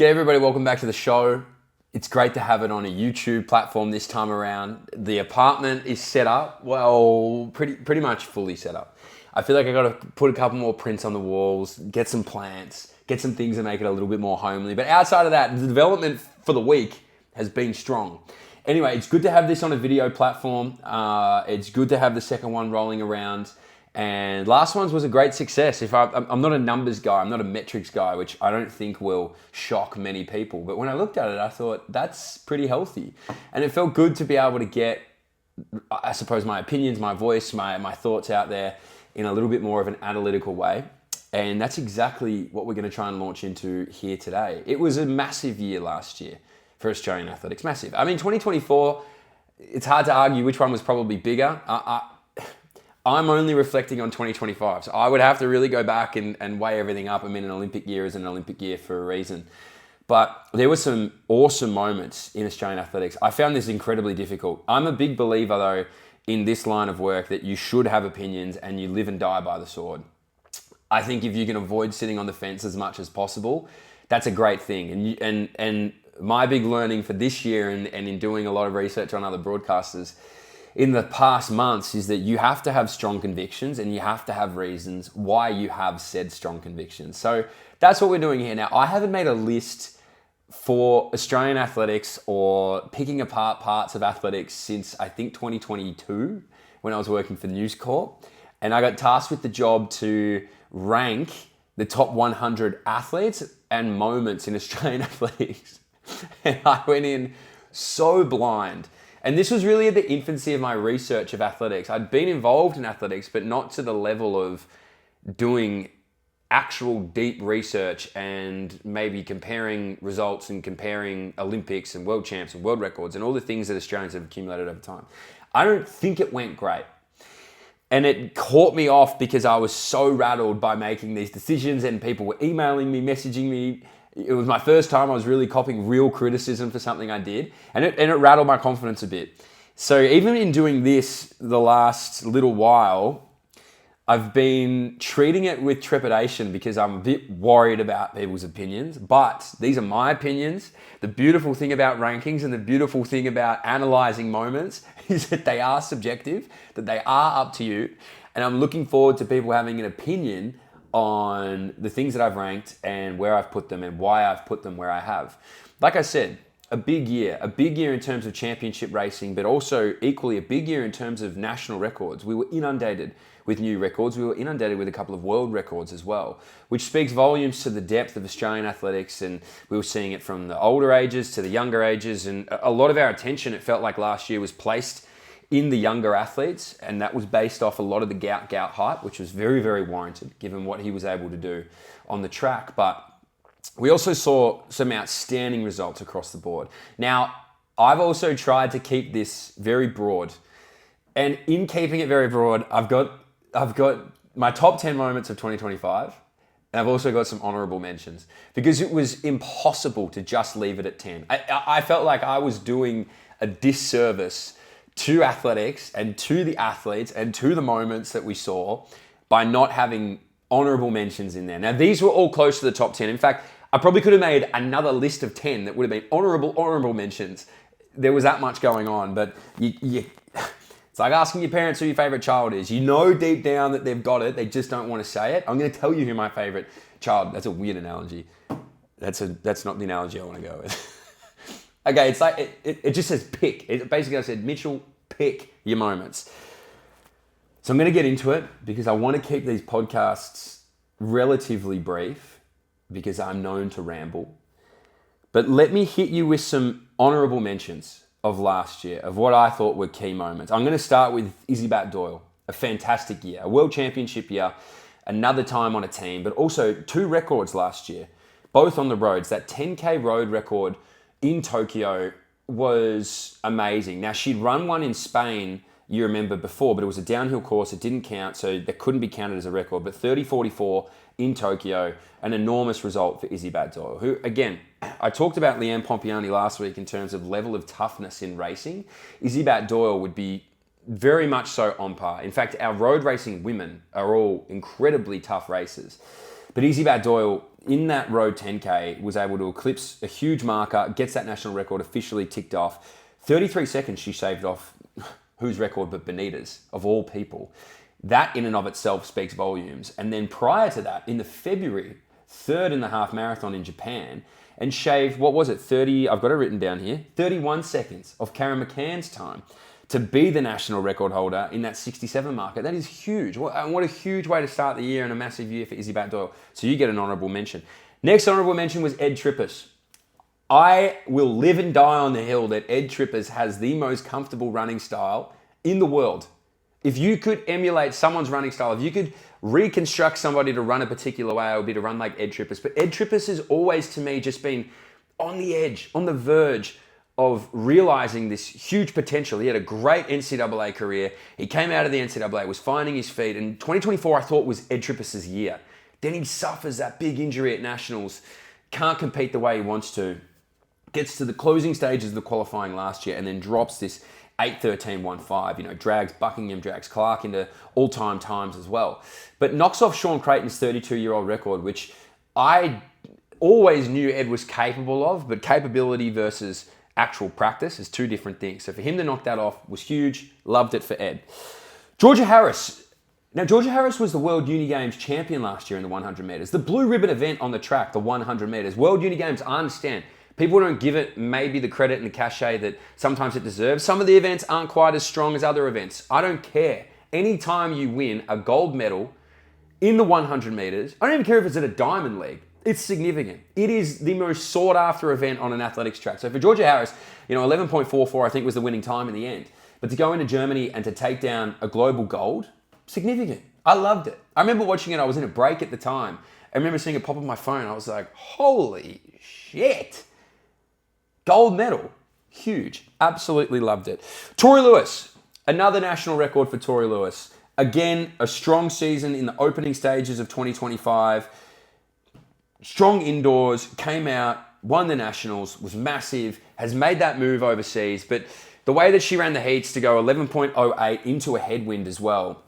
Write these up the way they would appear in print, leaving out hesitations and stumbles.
G'day everybody, welcome back to the show. It's great to have it on a YouTube platform this time around. The apartment is set up, well, pretty much fully set up. I feel like I gotta put a couple more prints on the walls, get some plants, get some things to make it a little bit more homely. But outside of that, the development for the week has been strong. Anyway, it's good to have this on a video platform. It's good to have the second one rolling around. And last one's was a great success. I'm not a numbers guy, I'm not a metrics guy, which I don't think will shock many people. But when I looked at it, I thought that's pretty healthy. And it felt good to be able to get, I suppose, my opinions, my voice, my thoughts out there in a little bit more of an analytical way. And that's exactly what we're going to try and launch into here today. It was a massive year last year for Australian athletics, massive. I mean, 2024, it's hard to argue which one was probably bigger. I'm only reflecting on 2025, so I would have to really go back and weigh everything up. I mean, an Olympic year is an Olympic year for a reason. But there were some awesome moments in Australian athletics. I found this incredibly difficult. I'm a big believer, though, in this line of work that you should have opinions and you live and die by the sword. I think if you can avoid sitting on the fence as much as possible, that's a great thing. And my big learning for this year and in doing a lot of research on other broadcasters in the past months is that you have to have strong convictions and you have to have reasons why you have said strong convictions. So that's what we're doing here. Now, I haven't made a list for Australian athletics or picking apart parts of athletics since I think 2022 when I was working for News Corp. And I got tasked with the job to rank the top 100 athletes and moments in Australian athletics. And I went in so blind. And this was really at the infancy of my research of athletics. I'd been involved in athletics, but not to the level of doing actual deep research and maybe comparing results and comparing Olympics and world champs and world records and all the things that Australians have accumulated over time. I don't think it went great. And it caught me off because I was so rattled by making these decisions and people were emailing me, messaging me. It was my first time I was really copying real criticism for something I did, and it rattled my confidence a bit. So even in doing this the last little while, I've been treating it with trepidation because I'm a bit worried about people's opinions, but these are my opinions. The beautiful thing about rankings and the beautiful thing about analyzing moments is that they are subjective, that they are up to you, and I'm looking forward to people having an opinion on the things that I've ranked and where I've put them and why I've put them where I have. Like I said, a big year in terms of championship racing, but also equally a big year in terms of national records. We were inundated with new records. We were inundated with a couple of world records as well, which speaks volumes to the depth of Australian athletics. And we were seeing it from the older ages to the younger ages. And a lot of our attention, it felt like last year, was placed in the younger athletes, and that was based off a lot of the gout hype, which was very, very warranted given what he was able to do on the track. But we also saw some outstanding results across the board. Now, I've also tried to keep this very broad, and in keeping it very broad, I've got my top 10 moments of 2025, and I've also got some honorable mentions because it was impossible to just leave it at 10. I felt like I was doing a disservice to athletics and to the athletes and to the moments that we saw by not having honorable mentions in there. Now, these were all close to the top 10. In fact, I probably could have made another list of 10 that would have been honorable mentions. There was that much going on, but it's like asking your parents who your favorite child is. You know deep down that they've got it, they just don't want to say it. I'm going to tell you who my favorite child. That's a weird analogy. That's not the analogy I want to go with. Okay, it's like, it just says pick. It basically, I said, Mitchell, pick your moments. So I'm going to get into it because I want to keep these podcasts relatively brief because I'm known to ramble. But let me hit you with some honorable mentions of last year, of what I thought were key moments. I'm going to start with Izzy Doyle, a fantastic year, a world championship year, another time on a team, but also 2 records last year, both on the roads. That 10K road record in Tokyo was amazing. Now, she'd run one in Spain, you remember before, but it was a downhill course. It didn't count, so that couldn't be counted as a record. But 30:44 in Tokyo, an enormous result for Izzy Doyle, who, again, I talked about Leanne Pompiani last week in terms of level of toughness in racing. Izzy Doyle would be very much so on par. In fact, our road racing women are all incredibly tough racers. But Izzy Doyle in that road 10K, was able to eclipse a huge marker, gets that national record officially ticked off. 33 seconds she shaved off whose record but Benita's, of all people. That in and of itself speaks volumes. And then prior to that, in the February, third in the half marathon in Japan, and shaved, what was it, 30, I've got it written down here, 31 seconds of Karen McCann's time to be the national record holder in that 67 marker. That is huge. What a huge way to start the year and a massive year for Izzy Bat-Doyle. So you get an honourable mention. Next honourable mention was Ed Trippus. I will live and die on the hill that Ed Trippus has the most comfortable running style in the world. If you could emulate someone's running style, if you could reconstruct somebody to run a particular way, it would be to run like Ed Trippus. But Ed Trippus has always, to me, just been on the edge, on the verge of realizing this huge potential. He had a great NCAA career. He came out of the NCAA, was finding his feet. And 2024, I thought, was Ed Trippus' year. Then he suffers that big injury at Nationals, can't compete the way he wants to, gets to the closing stages of the qualifying last year, and then drops this 8:13.15, drags Buckingham, drags Clark into all-time times as well. But knocks off Sean Creighton's 32-year-old record, which I always knew Ed was capable of, but capability versus actual practice is two different things. So for him to knock that off was huge. Loved it for Ed. Georgia Harris. Now, Georgia Harris was the World Uni Games champion last year in the 100 meters. The blue ribbon event on the track, the 100 meters. World Uni Games, I understand. People don't give it maybe the credit and the cachet that sometimes it deserves. Some of the events aren't quite as strong as other events. I don't care. Anytime you win a gold medal in the 100 meters, I don't even care if it's at a diamond league. It's significant. It is the most sought after event on an athletics track. So for Georgia Harris, 11.44 I think was the winning time in the end. But to go into Germany and to take down a global gold, significant. I loved it. I remember watching it. I was in a break at the time. I remember seeing it pop on my phone. I was like, holy shit. Gold medal. Huge. Absolutely loved it. Tori Lewis. Another national record for Tori Lewis. Again, a strong season in the opening stages of 2025. Strong indoors. Came out. Won the nationals. Was massive. Has made that move overseas. But the way that she ran the heats to go 11.08 into a headwind as well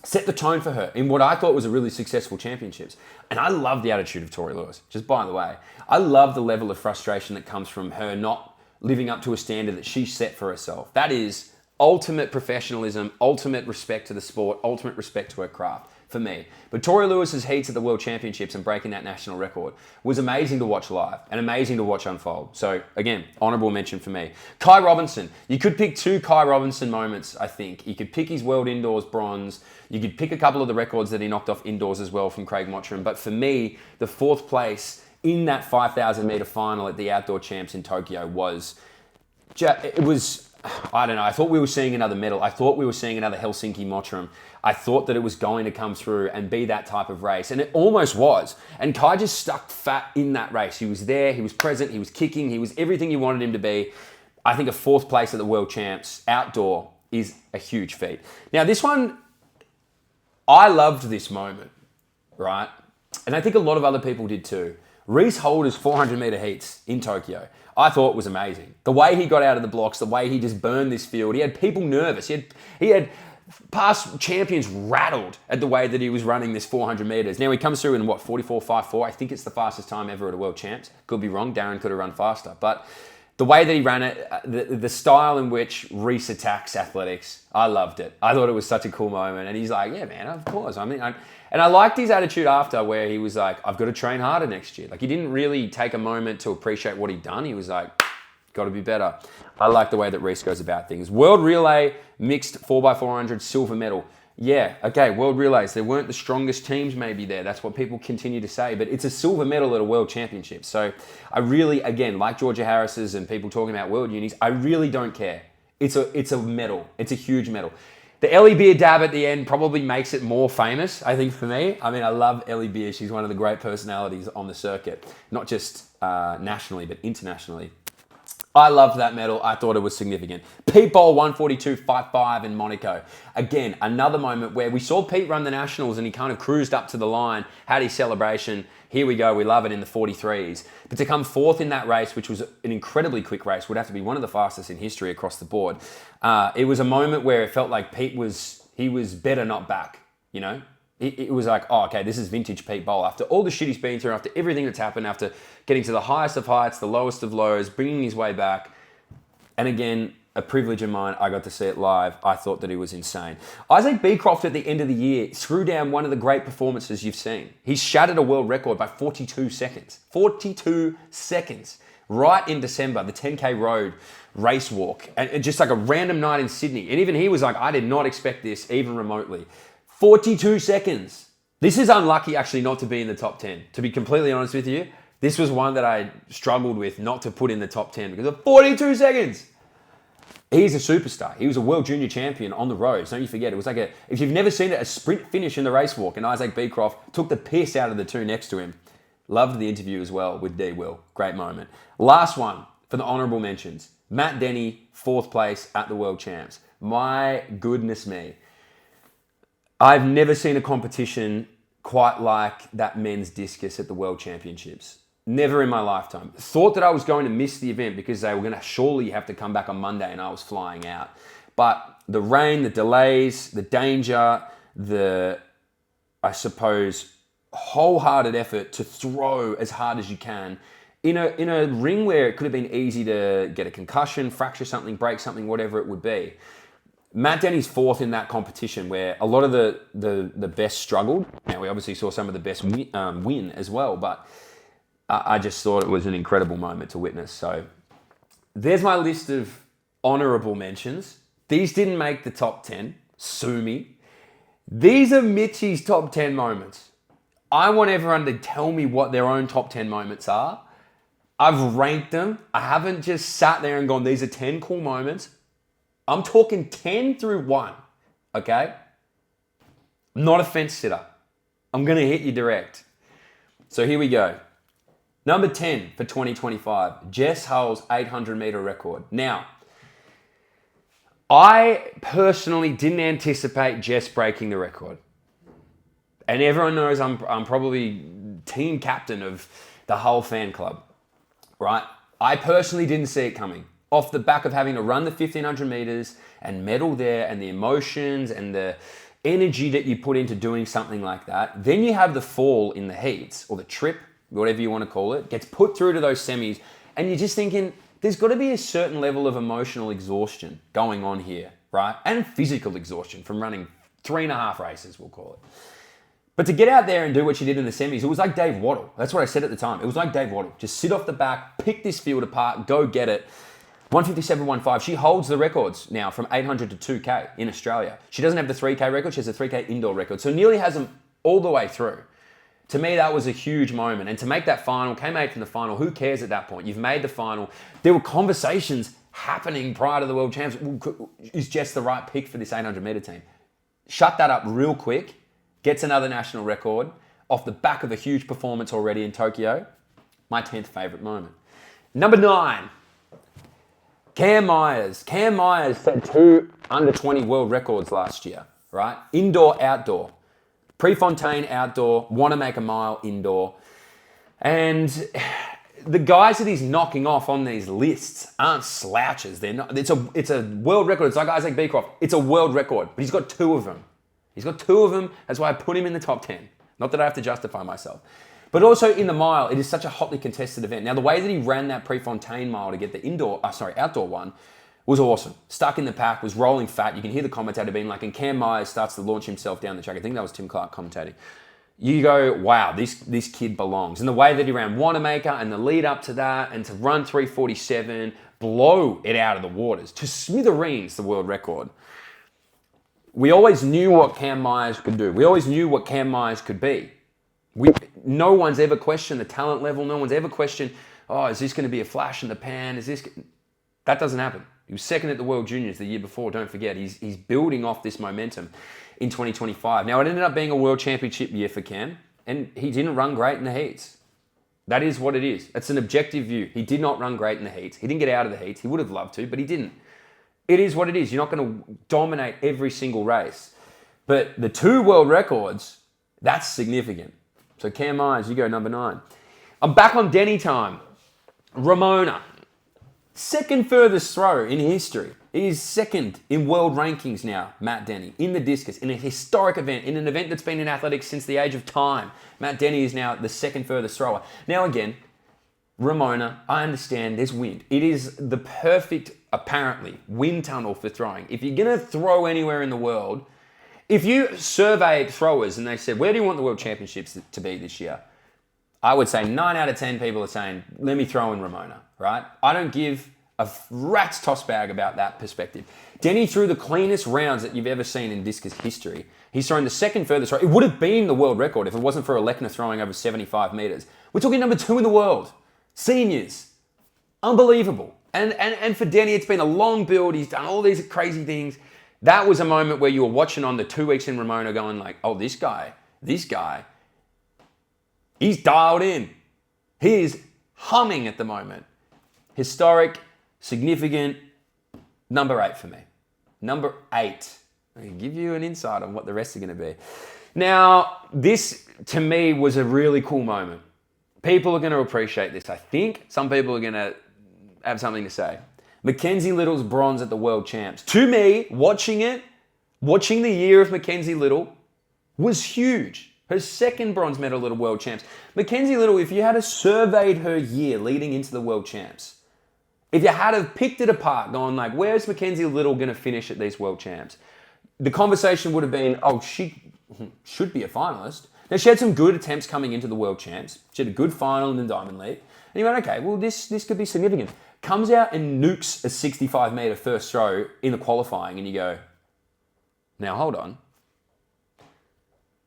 set the tone for her in what I thought was a really successful championships. And I love the attitude of Tori Lewis, just by the way. I love the level of frustration that comes from her not living up to a standard that she set for herself. That is ultimate professionalism, ultimate respect to the sport, ultimate respect to her craft for me. But Tori Lewis's heats at the World Championships and breaking that national record was amazing to watch live and amazing to watch unfold. So again, honourable mention for me. Kai Robinson. You could pick two Kai Robinson moments, I think. You could pick his World Indoors bronze. You could pick a couple of the records that he knocked off indoors as well from Craig Mottram. But for me, the fourth place in that 5,000 metre final at the Outdoor Champs in Tokyo it was, I don't know, I thought we were seeing another medal. I thought we were seeing another Helsinki Mottram. I thought that it was going to come through and be that type of race. And it almost was. And Kai just stuck fat in that race. He was there, he was present, he was kicking, he was everything you wanted him to be. I think a fourth place at the World Champs outdoor is a huge feat. Now this one, I loved this moment, right? And I think a lot of other people did too. Reese Holder's 400 metre heats in Tokyo, I thought was amazing. The way he got out of the blocks, the way he just burned this field. He had people nervous. He had past champions rattled at the way that he was running this 400 metres. Now he comes through in 44.54. I think it's the fastest time ever at a World Champs. Could be wrong. Darren could have run faster. But the way that he ran it, the style in which Reese attacks athletics, I loved it. I thought it was such a cool moment. And he's like, yeah, man, of course. And I liked his attitude after where he was like, I've got to train harder next year. Like he didn't really take a moment to appreciate what he'd done. He was like, got to be better. I like the way that Reese goes about things. World Relay mixed 4x400 silver medal. Yeah, okay, World Relays. There weren't the strongest teams maybe there. That's what people continue to say. But it's a silver medal at a World Championship. So I really, again, like Georgia Harris's and people talking about World Unis, I really don't care. It's a medal. It's a huge medal. The Ellie Beer dab at the end probably makes it more famous, I think, for me. I mean, I love Ellie Beer. She's one of the great personalities on the circuit, not just nationally, but internationally. I loved that medal. I thought it was significant. Pete Bowl 142.55 in Monaco. Again, another moment where we saw Pete run the nationals and he kind of cruised up to the line, had his celebration. Here we go. We love it in the 43s. But to come fourth in that race, which was an incredibly quick race, would have to be one of the fastest in history across the board. It was a moment where it felt like he was better not back, you know? It was like, oh, okay, this is vintage Pete Bowl. After all the shit he's been through, after everything that's happened, after getting to the highest of heights, the lowest of lows, bringing his way back. And again, a privilege of mine, I got to see it live. I thought that he was insane. Isaac Beecroft at the end of the year threw down one of the great performances you've seen. He shattered a world record by 42 seconds. 42 seconds. Right in December, the 10K road race walk. And just like a random night in Sydney. And even he was like, I did not expect this even remotely. 42 seconds. This is unlucky actually not to be in the top 10. To be completely honest with you, this was one that I struggled with not to put in the top 10 because of 42 seconds. He's a superstar. He was a world junior champion on the roads. Don't you forget. It was like if you've never seen it, a sprint finish in the race walk, and Isaac Beecroft took the piss out of the two next to him. Loved the interview as well with D. Will. Great moment. Last one for the honourable mentions. Matt Denny, 4th place at the World Champs. My goodness me. I've never seen a competition quite like that men's discus at the World Championships. Never in my lifetime. Thought that I was going to miss the event because they were going to surely have to come back on Monday and I was flying out. But the rain, the delays, the danger, I suppose, wholehearted effort to throw as hard as you can in a ring where it could have been easy to get a concussion, fracture something, break something, whatever it would be. Matt Denny's 4th in that competition where a lot of the best struggled. Now, we obviously saw some of the best win as well, but I just thought it was an incredible moment to witness. So there's my list of honourable mentions. These didn't make the top 10. Sue me. These are Mitchie's top 10 moments. I want everyone to tell me what their own top 10 moments are. I've ranked them. I haven't just sat there and gone, these are 10 cool moments. I'm talking 10 through 1, okay? I'm not a fence sitter. I'm going to hit you direct. So here we go. Number 10 for 2025, Jess Hull's 800-meter record. Now, I personally didn't anticipate Jess breaking the record. And everyone knows I'm probably team captain of the Hull fan club, right? I personally didn't see it coming. Off the back of having to run the 1,500 meters and medal there and the emotions and the energy that you put into doing something like that. Then you have the fall in the heats or the trip, whatever you want to call it, gets put through to those semis. And you're just thinking, there's got to be a certain level of emotional exhaustion going on here, right? And physical exhaustion from running 3.5 races, we'll call it. But to get out there and do what she did in the semis, it was like Dave Waddle. That's what I said at the time. It was like Dave Waddle. Just sit off the back, pick this field apart, go get it. 157.15. She holds the records now from 800 to 2K in Australia. She doesn't have the 3K record. She has a 3K indoor record. So nearly has them all the way through. To me, that was a huge moment. And to make that final, came 8th in the final, who cares at that point? You've made the final. There were conversations happening prior to the World Champs. Is Jess the right pick for this 800-meter team? Shut that up real quick. Gets another national record off the back of a huge performance already in Tokyo. My 10th favourite moment. Number 9. Cam Myers. Cam Myers set 2 under-20 world records last year, right? Indoor, outdoor. Prefontaine, outdoor. Want to make a mile, indoor. And the guys that he's knocking off on these lists aren't slouches. They're not. It's a world record. It's like Isaac Beecroft. It's a world record, but he's got 2 of them. He's got 2 of them. That's why I put him in the top 10. Not that I have to justify myself. But also in the mile, it is such a hotly contested event. Now, the way that he ran that Prefontaine mile to get the outdoor one was awesome. Stuck in the pack, was rolling fat. You can hear the commentator being like, and Cam Myers starts to launch himself down the track. I think that was Tim Clark commentating. You go, wow, this kid belongs. And the way that he ran Wanamaker and the lead up to that and to run 3:47, blow it out of the waters. To smithereens, the world record. We always knew what Cam Myers could do. We always knew what Cam Myers could be. No one's ever questioned the talent level. No one's ever questioned, oh, is this going to be a flash in the pan? That doesn't happen. He was second at the World Juniors the year before. Don't forget, he's building off this momentum in 2025. Now, it ended up being a World Championship year for Cam, and he didn't run great in the heats. That is what it is. It's an objective view. He did not run great in the heats. He didn't get out of the heats. He would have loved to, but he didn't. It is what it is. You're not going to dominate every single race. But the 2 world records, that's significant. So Cam Myers, you go number 9. I'm back on Denny time. Ramona. Second furthest throw in history. is second in world rankings now, Matt Denny, in the discus, in a historic event, in an event that's been in athletics since the age of time. Matt Denny is now the second furthest thrower. Now again, Ramona, I understand there's wind. It is the perfect, apparently, wind tunnel for throwing. If you're going to throw anywhere in the world, if you surveyed throwers and they said, where do you want the World Championships to be this year? I would say 9 out of 10 people are saying, let me throw in Ramona, right? I don't give a rat's toss bag about that perspective. Denny threw the cleanest rounds that you've ever seen in discus history. He's thrown the second furthest throw. It would have been the world record if it wasn't for Alekna throwing over 75 meters. We're talking number 2 in the world. Seniors. Unbelievable. And for Denny, it's been a long build. He's done all these crazy things. That was a moment where you were watching on the 2 weeks in Ramona going like, oh, this guy, he's dialed in. He is humming at the moment. Historic, significant, number 8 for me. Number 8. I can give you an insight on what the rest are going to be. Now, this to me was a really cool moment. People are going to appreciate this. I think some people are going to have something to say. Mackenzie Little's bronze at the World Champs. To me, watching the year of Mackenzie Little was huge. Her second bronze medal at the World Champs. Mackenzie Little, if you had surveyed her year leading into the World Champs, if you had have picked it apart, gone like, where's Mackenzie Little going to finish at these World Champs? The conversation would have been, oh, she should be a finalist. Now, she had some good attempts coming into the World Champs. She had a good final in the Diamond League. And you went, okay, well, this could be significant. Comes out and nukes a 65-meter first throw in the qualifying, and you go, now, hold on.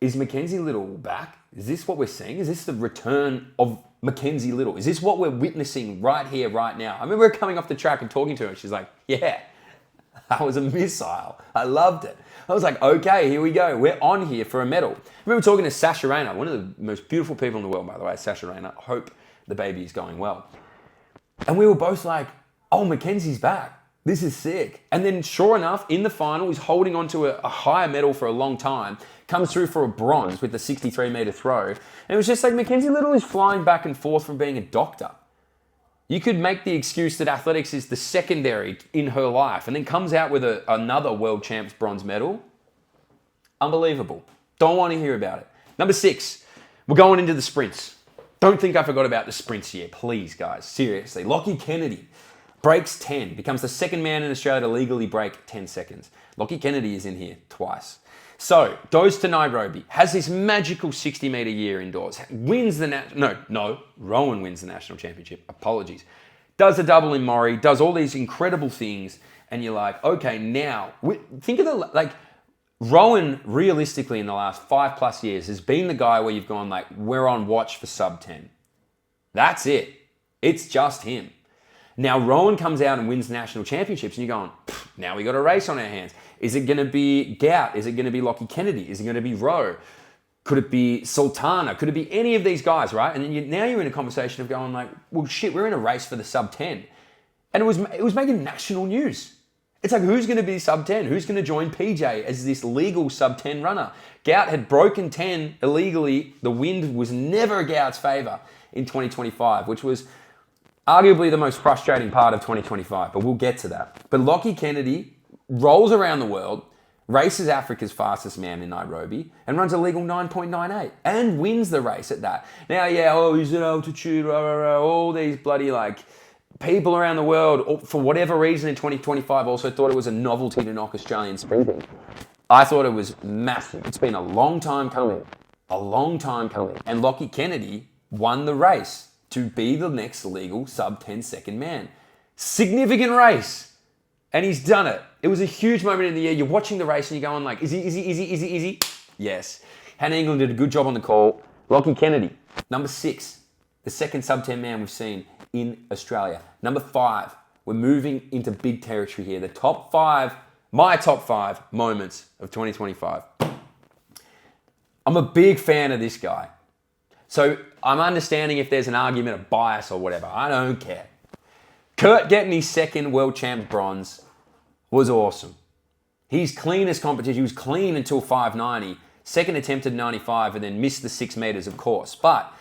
Is Mackenzie Little back? Is this what we're seeing? Is this the return of Mackenzie Little? Is this what we're witnessing right here, right now? I remember her coming off the track and talking to her, and she's like, yeah, that was a missile. I loved it. I was like, okay, here we go. We're on here for a medal. I remember talking to Sasha Rayner, one of the most beautiful people in the world, by the way, Sasha Rayner. I hope the baby is going well. And we were both like, oh, Mackenzie's back. This is sick. And then sure enough, in the final, he's holding on to a higher medal for a long time, comes through for a bronze with the 63-meter throw. And it was just like Mackenzie Little is flying back and forth from being a doctor. You could make the excuse that athletics is the secondary in her life and then comes out with another World Champs bronze medal. Unbelievable. Don't want to hear about it. Number 6, we're going into the sprints. Don't think I forgot about the sprints here, please, guys. Seriously. Lockie Kennedy breaks 10, becomes the second man in Australia to legally break 10 seconds. Lockie Kennedy is in here twice. So, goes to Nairobi, has this magical 60-meter year indoors, wins the Rowan wins the national championship, apologies. Does a double in Maury, does all these incredible things, and you're like, okay, now, think of Rowan realistically in the last 5+ years has been the guy where you've gone like, we're on watch for sub 10. That's it. It's just him. Now, Rowan comes out and wins national championships, and you're going, now we got a race on our hands. Is it going to be Gout? Is it going to be Lockie Kennedy? Is it going to be Rowe? Could it be Sultana? Could it be any of these guys, right? And then now you're in a conversation of going like, well, shit, we're in a race for the sub 10. And it was making national news. It's like, who's going to be sub 10? Who's going to join PJ as this legal sub 10 runner? Gout had broken 10 illegally. The wind was never Gout's favour in 2025, which was arguably the most frustrating part of 2025, but we'll get to that. But Lockie Kennedy rolls around the world, races Africa's fastest man in Nairobi, and runs a legal 9.98 and wins the race at that. Now, he's at altitude, all these bloody people around the world, for whatever reason in 2025, also thought it was a novelty to knock Australian sprinting. I thought it was massive. It's been a long time coming. And Lockie Kennedy won the race to be the next legal sub 10 second man. Significant race. And he's done it. It was a huge moment in the year. You're watching the race and you're going like, is he? Yes. Hannah England did a good job on the call. Lockie Kennedy, number 6, the second sub 10 man we've seen in Australia. Number 5, we're moving into big territory here. The top 5, my top 5 moments of 2025. I'm a big fan of this guy. So I'm understanding if there's an argument of bias or whatever. I don't care. Kurt getting his second World Champ bronze was awesome. His cleanest competition, he was clean until 590. Second attempted 95 and then missed the 6 meters, of course. But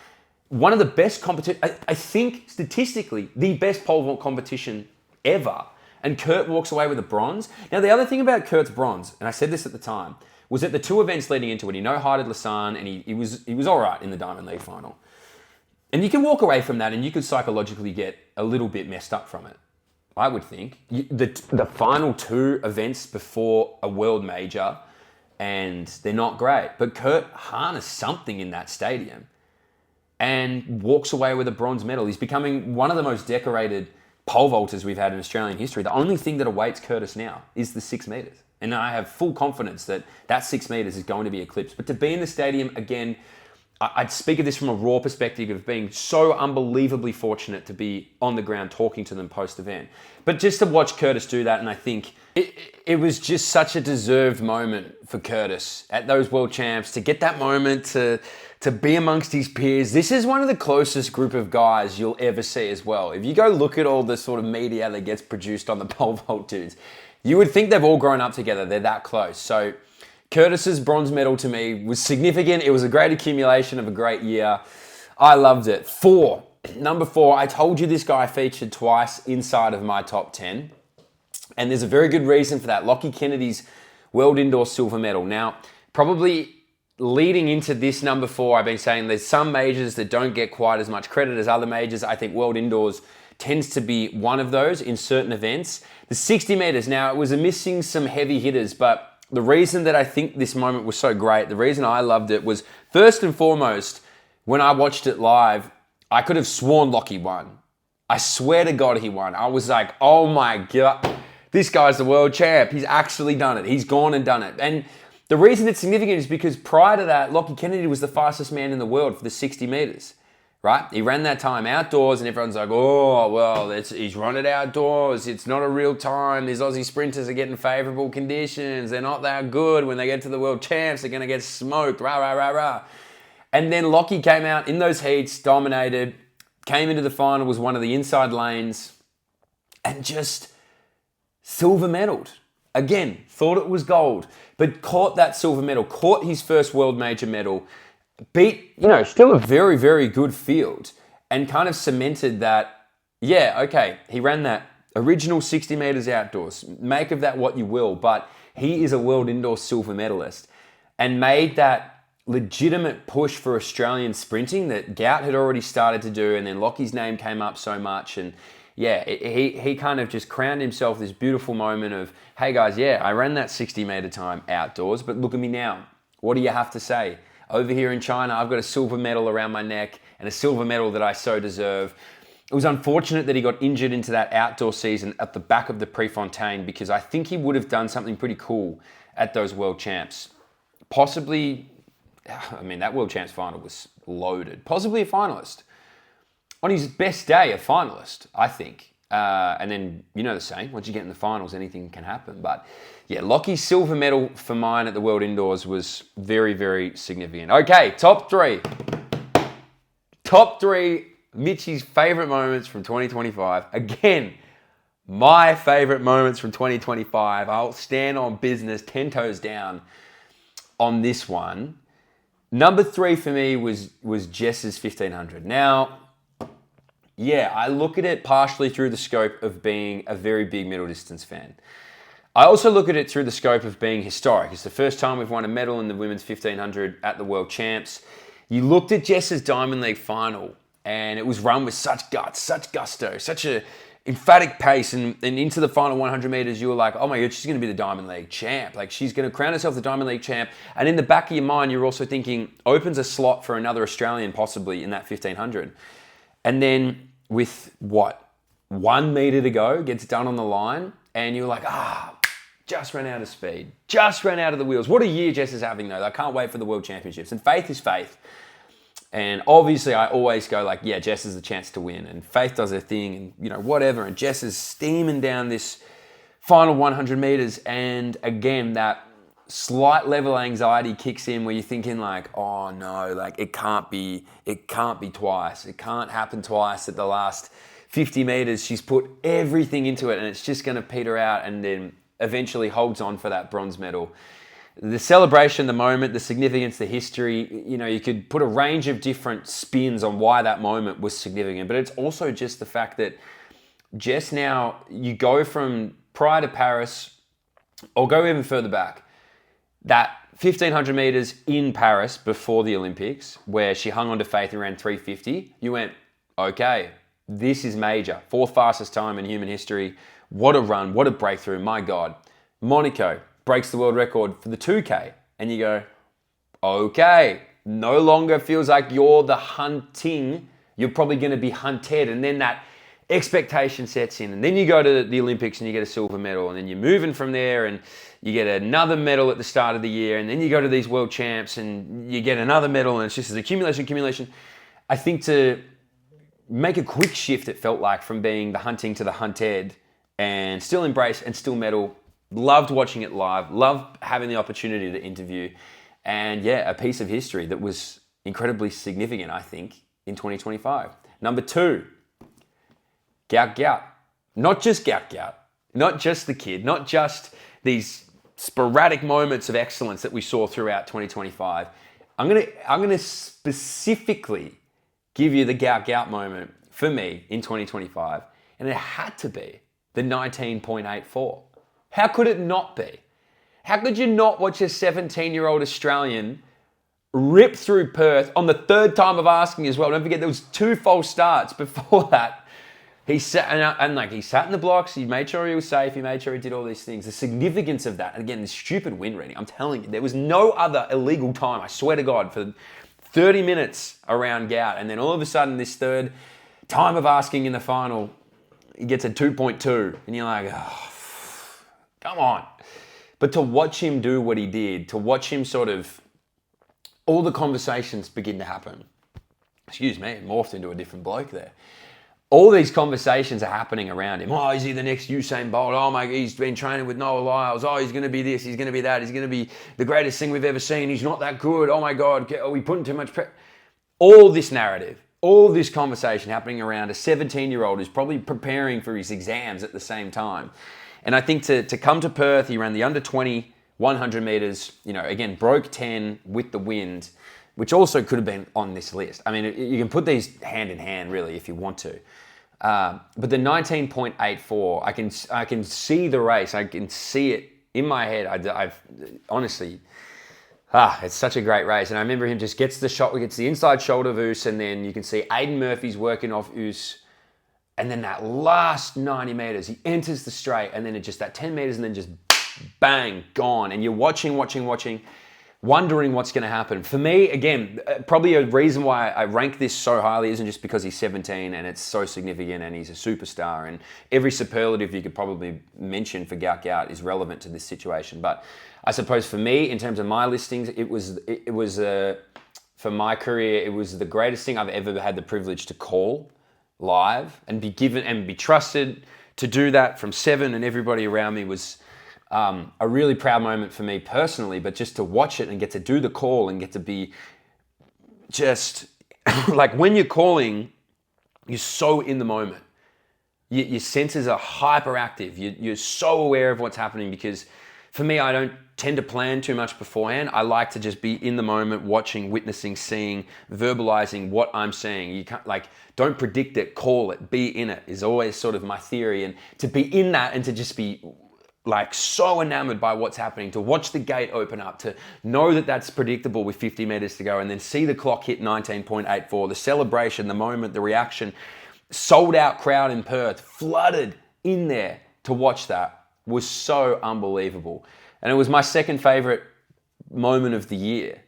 one of the best competition, I think statistically, the best pole vault competition ever. and Kurt walks away with a bronze. Now, the other thing about Kurt's bronze, and I said this at the time, was that the two events leading into it, he no-hided Lausanne, and he was all right in the Diamond League final. And you can walk away from that and you could psychologically get a little bit messed up from it, I would think. The final two events before a world major, and they're not great. But Kurt harnessed something in that stadium and walks away with a bronze medal. He's becoming one of the most decorated pole vaulters we've had in Australian history. The only thing that awaits Curtis now is the 6 metres. And I have full confidence that that 6 metres is going to be eclipsed. But to be in the stadium, again, I'd speak of this from a raw perspective of being so unbelievably fortunate to be on the ground talking to them post-event. But just to watch Curtis do that, and I think it was just such a deserved moment for Curtis at those World Champs, to get that moment to be amongst his peers. This is one of the closest group of guys you'll ever see as well. If you go look at all the sort of media that gets produced on the pole vault dudes, you would think they've all grown up together. They're that close. So Curtis's bronze medal to me was significant. It was a great accumulation of a great year. I loved it. Number 4, I told you this guy featured twice inside of my top 10. And there's a very good reason for that. Lockie Kennedy's World Indoor Silver Medal. Now, probably leading into this number 4, I've been saying there's some majors that don't get quite as much credit as other majors. I think World Indoors tends to be one of those in certain events. The 60 meters, now it was missing some heavy hitters, but the reason that I think this moment was so great, the reason I loved it was, first and foremost, when I watched it live, I could have sworn Lockie won. I swear to God he won. I was like, oh my God, this guy's the world champ. He's actually done it. He's gone and done it. And the reason it's significant is because prior to that, Lockie Kennedy was the fastest man in the world for the 60 meters, right? He ran that time outdoors and everyone's like, oh, well, he's run it outdoors. It's not a real time. These Aussie sprinters are getting favorable conditions. They're not that good. When they get to the world champs, they're going to get smoked, rah, rah, rah, rah. And then Lockie came out in those heats, dominated, came into the final, was one of the inside lanes, and just silver medaled. Again, thought it was gold, but caught that silver medal, caught his first world major medal, beat, still a very, very good field, and kind of cemented that, yeah, okay, he ran that original 60 meters outdoors. Make of that what you will, but he is a world indoor silver medalist, and made that legitimate push for Australian sprinting that Gout had already started to do, and then Lockie's name came up so much, and yeah, he kind of just crowned himself this beautiful moment of, hey guys, yeah, I ran that 60 meter time outdoors, but look at me now. What do you have to say? Over here in China, I've got a silver medal around my neck and a silver medal that I so deserve. It was unfortunate that he got injured into that outdoor season at the back of the Prefontaine, because I think he would have done something pretty cool at those World Champs. Possibly, that World Champs final was loaded. Possibly a finalist. On his best day, a finalist, I think. And then, the saying, once you get in the finals, anything can happen. But yeah, Lockie's silver medal for mine at the World Indoors was very, very significant. Okay, top 3. Top 3, Mitchie's favourite moments from 2025. Again, my favourite moments from 2025. I'll stand on business 10 toes down on this one. Number 3 for me was Jess's 1500. Now, yeah, I look at it partially through the scope of being a very big middle distance fan. I also look at it through the scope of being historic. It's the first time we've won a medal in the women's 1500 at the World Champs. You looked at Jess's Diamond League final, and it was run with such guts, such gusto, such a emphatic pace, and into the final 100 meters, you were like, oh my God, she's going to be the Diamond League champ. Like, she's going to crown herself the Diamond League champ. And in the back of your mind, you're also thinking, opens a slot for another Australian possibly in that 1500. And then with 1 meter to go, gets done on the line, and you're like, just ran out of speed, just ran out of the wheels. What a year Jess is having though. I can't wait for the World Championships. And faith is faith. And obviously I always go like, yeah, Jess has a chance to win, and faith does her thing, and whatever. And Jess is steaming down this final 100 meters. And again, that slight level of anxiety kicks in where you're thinking like, oh no, like it can't be twice. It can't happen twice at the last 50 meters. She's put everything into it and it's just going to peter out, and then eventually holds on for that bronze medal. The celebration, the moment, the significance, the history, you could put a range of different spins on why that moment was significant, but it's also just the fact that just now, you go from prior to Paris, or go even further back, that 1500 meters in Paris before the Olympics, where she hung on to faith around 350, you went, okay, this is major. Fourth fastest time in human history. What a run, what a breakthrough, my God. Monaco breaks the world record for the 2K. And you go, okay, no longer feels like you're the hunting. You're probably going to be hunted. And then that expectation sets in. And then you go to the Olympics and you get a silver medal. And then you're moving from there and you get another medal at the start of the year. And then you go to these world champs and you get another medal. And it's just this accumulation. I think to make a quick shift, it felt like, from being the hunting to the hunted, and still embrace and still medal. Loved watching it live. Loved having the opportunity to interview. And yeah, a piece of history that was incredibly significant, I think, in 2025. Number 2, Gout Gout. Not just Gout Gout. Not just the kid. Not just these sporadic moments of excellence that we saw throughout 2025. I'm gonna specifically give you the Gout Gout moment for me in 2025. And it had to be the 19.84. How could it not be? How could you not watch a 17-year-old Australian rip through Perth on the third time of asking as well? Don't forget, there was 2 false starts before that. He sat he sat in the blocks. He made sure he was safe. He made sure he did all these things. The significance of that, and again, the stupid wind reading. I'm telling you, there was no other illegal time, I swear to God, for 30 minutes around Gout. And then all of a sudden, this third time of asking in the final, he gets a 2.2. And you're like, oh, come on. But to watch him do what he did, to watch him sort of, all the conversations begin to happen. Excuse me, it morphed into a different bloke there. All these conversations are happening around him. Oh, is he the next Usain Bolt? Oh my, he's been training with Noah Lyles. Oh, he's going to be this, he's going to be that. He's going to be the greatest thing we've ever seen. He's not that good. Oh my God, are we putting too much pressure? All this narrative, all this conversation happening around a 17-year-old who's probably preparing for his exams at the same time. And I think to come to Perth, he ran the under 20, 100 meters, again, broke 10 with the wind, which also could have been on this list. I mean, you can put these hand in hand, really, if you want to. But the 19.84, I can see the race. I can see it in my head. I've honestly, it's such a great race. And I remember him just gets the inside shoulder of Oos, and then you can see Aiden Murphy's working off Oos. And then that last 90 meters, he enters the straight, and then it just that 10 meters, and then just bang, gone. And you're watching, wondering what's going to happen. For me, again, probably a reason why I rank this so highly isn't just because he's 17 and it's so significant and he's a superstar, and every superlative you could probably mention for Gout Gout is relevant to this situation. But I suppose for me, in terms of my listings, it was for my career, it was the greatest thing I've ever had the privilege to call live and be given and be trusted to do that from Seven and everybody around me was a really proud moment for me personally, but just to watch it and get to do the call and get to be just like, when you're calling, you're so in the moment. Your senses are hyperactive. You're so aware of what's happening, because for me, I don't tend to plan too much beforehand. I like to just be in the moment, watching, witnessing, seeing, verbalizing what I'm seeing. You can't, don't predict it, call it, be in it is always sort of my theory. And to be in that and to just be so enamored by what's happening, to watch the gate open up, to know that that's predictable with 50 meters to go, and then see the clock hit 19.84, the celebration, the moment, the reaction, sold out crowd in Perth, flooded in there to watch that was so unbelievable. And it was my second favorite moment of the year.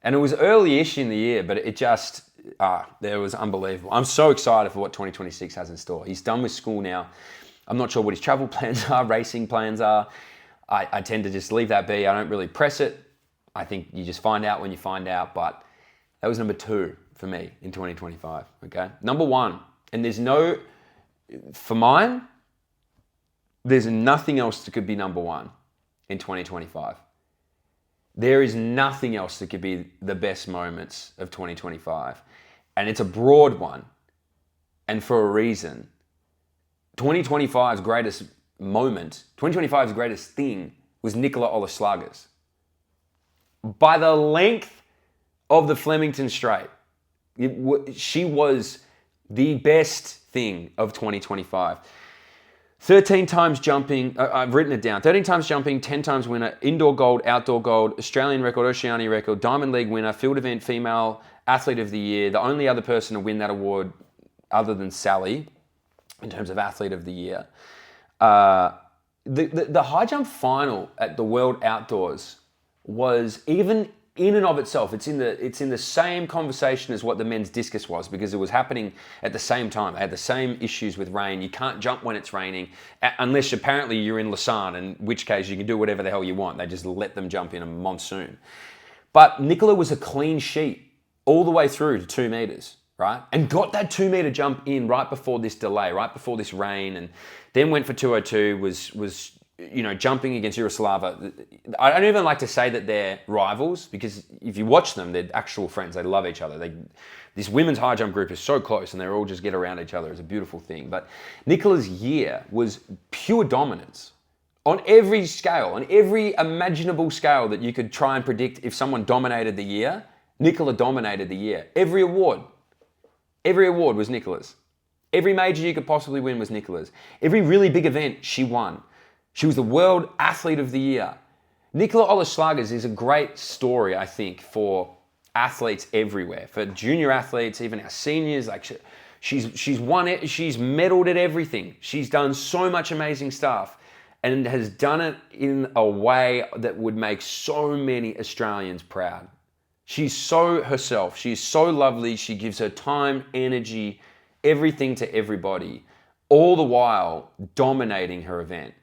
And it was early-ish in the year, but it just, there was unbelievable. I'm so excited for what 2026 has in store. He's done with school now. I'm not sure what his travel plans are, racing plans are. I tend to just leave that be. I don't really press it. I think you just find out when you find out. But that was number 2 for me in 2025, okay? Number 1, and for mine, there's nothing else that could be number 1 in 2025. There is nothing else that could be the best moments of 2025. And it's a broad one, and for a reason. 2025's greatest moment, 2025's greatest thing was Nicola Olaslagas. By the length of the Flemington Straight, she was the best thing of 2025. 13 times jumping, I've written it down. 13 times jumping, 10 times winner, indoor gold, outdoor gold, Australian record, Oceania record, Diamond League winner, field event female athlete of the year. The only other person to win that award other than Sally in terms of athlete of the year. The high jump final at the World Outdoors was, even in and of itself, it's in the same conversation as what the men's discus was, because it was happening at the same time. They had the same issues with rain. You can't jump when it's raining, unless apparently you're in Lausanne, in which case you can do whatever the hell you want. They just let them jump in a monsoon. But Nicola was a clean sheet all the way through to 2 meters, right? And got that 2 meter jump in right before this delay, right before this rain, and then went for 202, was jumping against Yaroslava. I don't even like to say that they're rivals, because if you watch them, they're actual friends. They love each other. This women's high jump group is so close, and they all just get around each other. It's a beautiful thing. But Nicola's year was pure dominance on every scale, on every imaginable scale that you could try and predict. If someone dominated the year, Nicola dominated the year. Every award was Nicola's. Every major you could possibly win was Nicola's. Every really big event, she won. She was the World Athlete of the Year. Nicola Olaslagers is a great story, I think, for athletes everywhere, for junior athletes, even our seniors. Like she's won it. She's medaled at everything. She's done so much amazing stuff, and has done it in a way that would make so many Australians proud. She's so herself. She's so lovely. She gives her time, energy, everything to everybody, all the while dominating her event.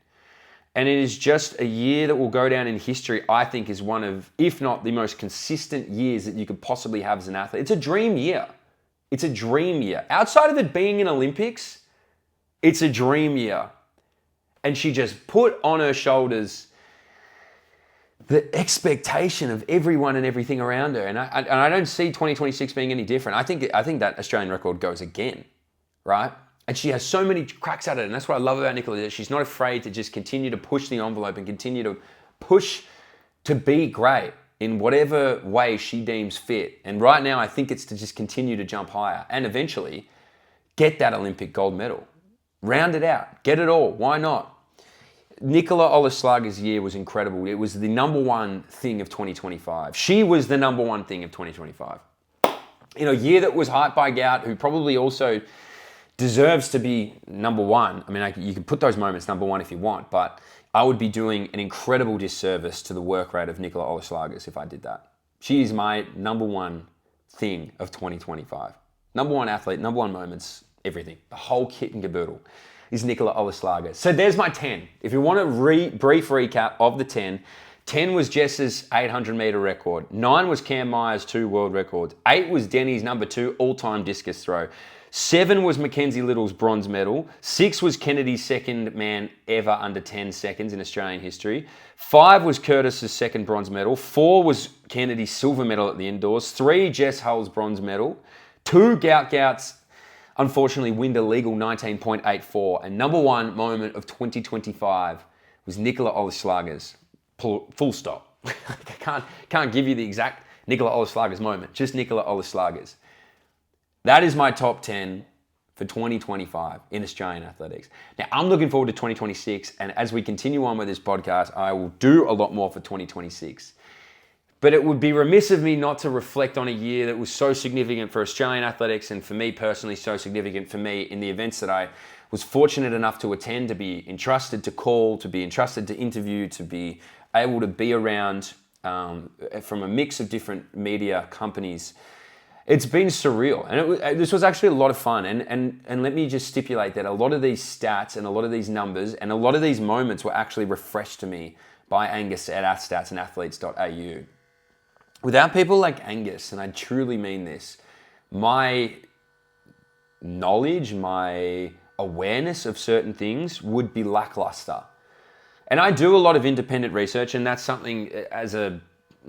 And it is just a year that will go down in history, I think, is one of, if not the most consistent years that you could possibly have as an athlete. It's a dream year. It's a dream year. Outside of it being in Olympics, it's a dream year. And she just put on her shoulders the expectation of everyone and everything around her. And I don't see 2026 being any different. I think that Australian record goes again, right? And she has so many cracks at it. And that's what I love about Nicola, that she's not afraid to just continue to push the envelope and continue to push to be great in whatever way she deems fit. And right now, I think it's to just continue to jump higher and eventually get that Olympic gold medal. Round it out. Get it all. Why not? Nicola Olaslagers' year was incredible. It was the number one thing of 2025. She was the number one thing of 2025. In a year that was hyped by Gout, who probably also deserves to be number one. I mean, you can put those moments number one if you want, but I would be doing an incredible disservice to the work rate of Nicola Olaslagers if I did that. She is my number one thing of 2025. Number one athlete, number one moments, everything. The whole kit and caboodle is Nicola Olaslagers. So there's my 10. If you want a brief recap of the 10, 10 was Jess's 800 meter record. 9 was Cam Myers' 2 world records. 8 was Denny's number 2 all-time discus throw. 7 was Mackenzie Little's bronze medal. 6 was Kennedy's second man ever under 10 seconds in Australian history. 5 was Curtis's second bronze medal. 4 was Kennedy's silver medal at the indoors. 3, Jess Hull's bronze medal. 2, Gout's unfortunately wind a legal 19.84. And number one moment of 2025 was Nicola Olaslagers. Full stop. I can't give you the exact Nicola Olaslagers moment, just Nicola Olaslagers. That is my top 10 for 2025 in Australian athletics. Now, I'm looking forward to 2026, and as we continue on with this podcast, I will do a lot more for 2026. But it would be remiss of me not to reflect on a year that was so significant for Australian athletics, and for me personally, so significant for me in the events that I was fortunate enough to attend, to be entrusted to call, to be entrusted to interview, to be able to be around from a mix of different media companies. It's been surreal, and this was actually a lot of fun. And let me just stipulate that a lot of these stats and a lot of these numbers and a lot of these moments were actually refreshed to me by Angus at athstats and athletes.au. Without people like Angus, and I truly mean this, my knowledge, my awareness of certain things would be lackluster. And I do a lot of independent research, and that's something as a,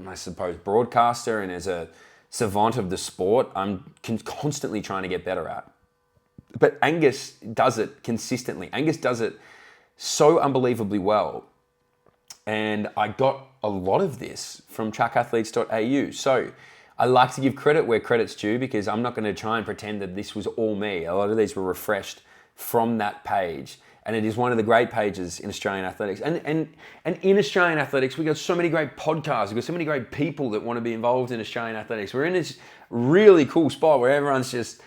I suppose, broadcaster and as a savant of the sport, I'm constantly trying to get better at. But Angus does it consistently. Angus does it so unbelievably well. And I got a lot of this from trackathletes.au. So I like to give credit where credit's due, because I'm not going to try and pretend that this was all me. A lot of these were refreshed from that page. And it is one of the great pages in Australian athletics. And in Australian athletics, we've got so many great podcasts. We've got so many great people that want to be involved in Australian athletics. We're in this really cool spot where everyone's just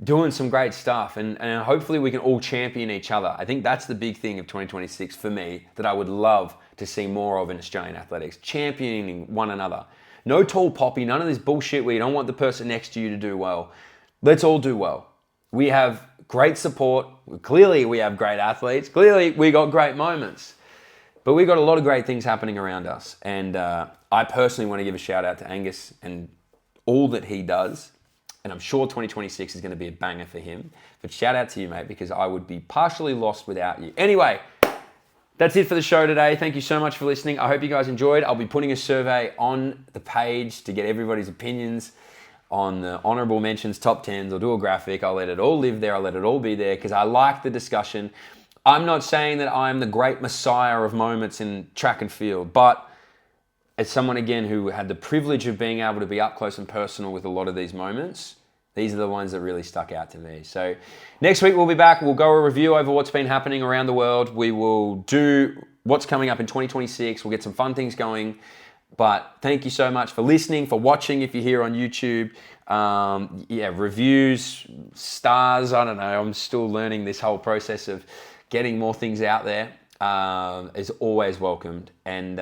doing some great stuff. And hopefully we can all champion each other. I think that's the big thing of 2026 for me that I would love to see more of in Australian athletics. Championing one another. No tall poppy, none of this bullshit where you don't want the person next to you to do well. Let's all do well. We have great support. Clearly, we have great athletes. Clearly, we got great moments. But we got a lot of great things happening around us. And I personally want to give a shout out to Angus and all that he does. And I'm sure 2026 is going to be a banger for him. But shout out to you, mate, because I would be partially lost without you. Anyway, that's it for the show today. Thank you so much for listening. I hope you guys enjoyed. I'll be putting a survey on the page to get everybody's opinions on the honorable mentions, top 10s. I'll do a graphic. I'll let it all live there. I'll let it all be there because I like the discussion. I'm not saying that I'm the great messiah of moments in track and field, but as someone, again, who had the privilege of being able to be up close and personal with a lot of these moments, these are the ones that really stuck out to me. So next week we'll be back. We'll go a review over what's been happening around the world. We will do what's coming up in 2026. We'll get some fun things going. But thank you so much for listening, for watching if you're here on YouTube. Reviews, stars, I don't know. I'm still learning this whole process of getting more things out there. Is always welcomed. And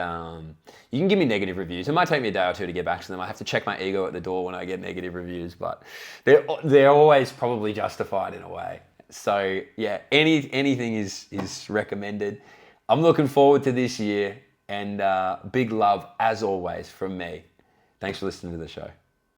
you can give me negative reviews. It might take me a day or two to get back to them. I have to check my ego at the door when I get negative reviews, but they're always probably justified in a way. So yeah, anything is recommended. I'm looking forward to this year, and big love as always from me. Thanks for listening to the show.